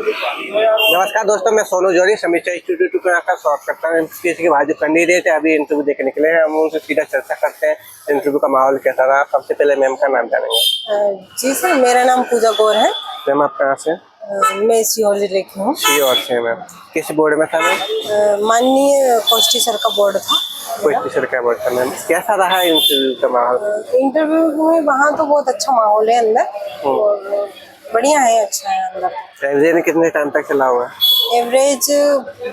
नमस्कार दोस्तों, मैं सोनू जोड़ी समीक्षा इंस्टीट्यूट में आपका स्वागत करता हूँ। एमपीएससी के भाई जो कैंडिडेट है अभी इंटरव्यू देके निकले हैं, हम उनसे सीधा चर्चा करते हैं इंटरव्यू का माहौल कैसा रहा। सबसे पहले मैम का नाम जानेंगे। जी सर, मेरा नाम पूजा गौर है। मैम आप कहाँ से? मैं सीहोर जिले की हूँ। सीहोर से। मैम किस बोर्ड में था मैम? माननीय कोष्टी सर का बोर्ड था। कोष्टी सर का बोर्ड था। मैम कैसा रहा इंटरव्यू का माहौल? इंटरव्यू में वहाँ तो बहुत अच्छा माहौल है अंदर, और बढ़िया है, अच्छा है अंदर। एवरेज कितने टाइम तक चला हुआ? एवरेज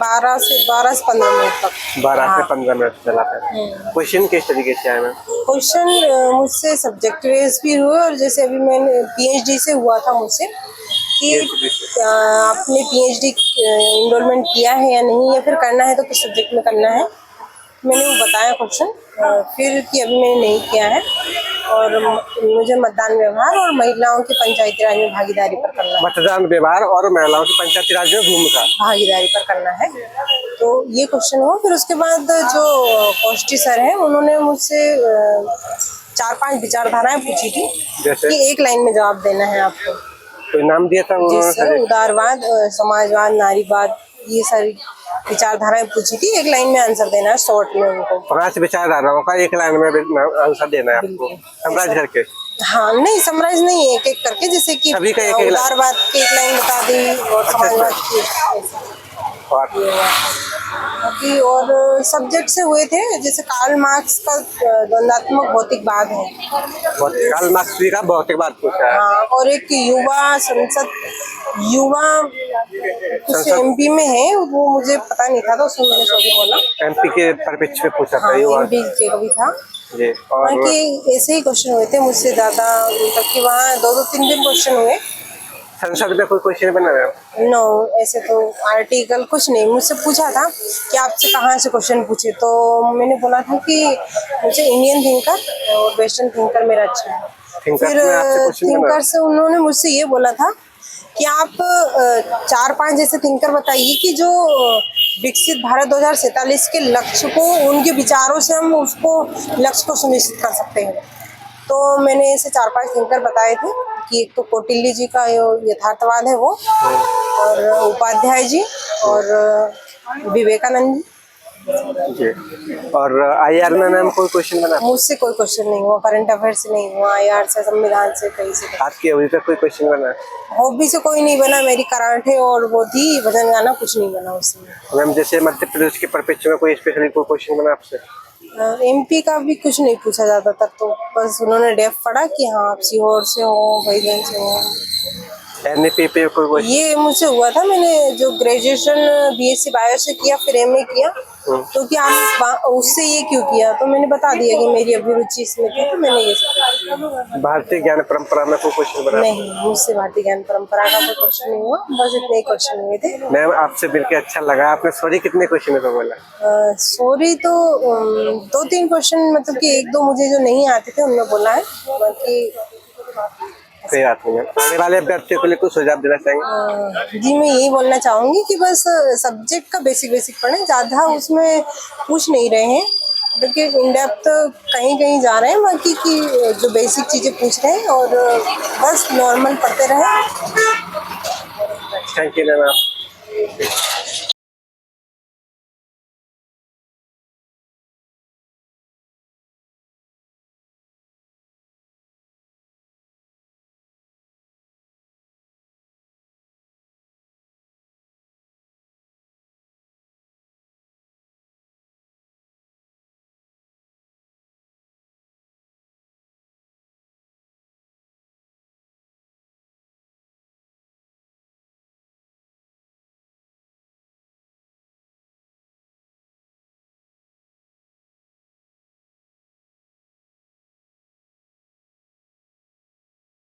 12 से 15 मिनट तक। 12 से 15 मिनट चला था। क्वेश्चन किस तरीके से आए मैम? क्वेश्चन मुझसे सब्जेक्ट वाइज भी हुए, और जैसे अभी मैंने पीएचडी से हुआ था मुझसे कि आपने पीएचडी इनरोलमेंट किया है या नहीं, या फिर करना है तो किस सब्जेक्ट में करना है, मैंने वो बताया क्वेश्चन। फिर कि अभी मैंने नहीं किया है, और मुझे मतदान व्यवहार और महिलाओं की पंचायती राज में भागीदारी पर करना है। मतदान व्यवहार और महिलाओं की पंचायती राज में भूमिका भागीदारी पर करना है, तो ये क्वेश्चन हुआ। फिर उसके बाद जो कोष्टी सर हैं उन्होंने मुझसे 4-5 विचारधाराएं पूछी थी कि एक लाइन में जवाब देना है आपको। कोई नाम दिया था उन्होंने? उदारवाद, समाजवाद, नारीवाद, ये सारी विचारधाराएं पूछी थी। एक लाइन में आंसर देना है, शॉर्ट में उनको 5 विचारधाराओं का एक लाइन में आंसर देना है आपको, समराइज करके। हाँ, नहीं समराइज नहीं, एक एक करके, जैसे कि उदारवाद की एक लाइन बता दी और समाजवाद की अभी। और सब्जेक्ट से हुए थे, जैसे कार्ल मार्क्स का द्वंदात्मक भौतिकवाद है। कार्ल मार्क्स का भौतिकवाद पूछा है। हाँ, और एक युवा संसद, युवा कुछ एमपी में है, वो मुझे पता नहीं था तो उसमें मैंने सॉरी बोला। एमपी के परिप्रेक्ष्य में पूछा था। एमपी के भी था जी। और कि ऐसे ही क्वेश्चन हुए थे मुझसे ज्यादा, मतलब कि वहाँ 2-3 दिन क्वेश्चन हुए। संसद में कोई क्वेश्चन बना है? नो, ऐसे तो आर्टिकल कुछ नहीं। मुझसे पूछा था कि आपसे कहाँ से क्वेश्चन पूछे, तो मैंने बोला था कि मुझे इंडियन थिंकर और वेस्टर्न थिंकर मेरा अच्छा है। फिर थिंकर से उन्होंने मुझसे ये बोला था कि आप 4-5 जैसे थिंकर बताइए कि जो विकसित भारत 2047 के लक्ष्य को, उनके विचारों से हम उसको लक्ष्य को सुनिश्चित कर सकते हैं। तो मैंने ऐसे 4-5 थिंकर बताए थे कि एक तो कौटिल्य जी का यथार्थवाद है वो, और उपाध्याय जी, और विवेकानंद जी। और आईआर में मैम कोई क्वेश्चन बना? मुझसे कोई क्वेश्चन नहीं हुआ, करंट अफेयर से नहीं हुआ, आईआर से, संविधान से, कहीं से। आपकी अभी तक कोई क्वेश्चन बना? हॉबी से कोई नहीं बना, मेरी कराटे और वो थी भजन गाना, कुछ नहीं बना उसमें। मैम जैसे मध्य प्रदेश के परिप्रेक्ष्य में कोई स्पेशली कोई क्वेश्चन बना आपसे? एमपी का भी कुछ नहीं पूछा ज्यादातर, तो बस उन्होंने डेफ पढ़ा कि हाँ आप सीहोर से हो, भाईजान से हो। एनईपी कोई ये मुझसे हुआ था, मैंने जो ग्रेजुएशन बीएससी बायो से किया, फिर एमए किया, तो क्या आप उससे ये क्यों किया, तो मैंने बता दिया कि मेरी अभिरुचि इसमें थी, तो मैंने ये सब। भारतीय ज्ञान परंपरा में कोई क्वेश्चन बना? नहीं, मुझसे भारतीय ज्ञान परंपरा का कोई क्वेश्चन नहीं हुआ, बस इतने ही क्वेश्चन हुए थे। मैम आपसे मिलकर अच्छा लगा। आपने सॉरी कितने क्वेश्चन पे बोला? सॉरी तो 2-3 क्वेश्चन, मतलब कि 1-2 मुझे जो नहीं आते थे उनमें बोला है, बाकी कोई बात नहीं। आने वाले अभ्यर्थियों के लिए कुछ सुझाव देना चाहेंगे? जी, मैं यही बोलना चाहूंगी कि बस सब्जेक्ट का बेसिक पढ़ें, ज़्यादा उसमें पूछ नहीं रहे हैं, क्योंकि इन डेप्थ कहीं कहीं जा रहे हैं, बाकी की जो बेसिक चीज़ें पूछ रहे हैं, और बस नॉर्मल पढ़ते रहें। Thank you ma'am.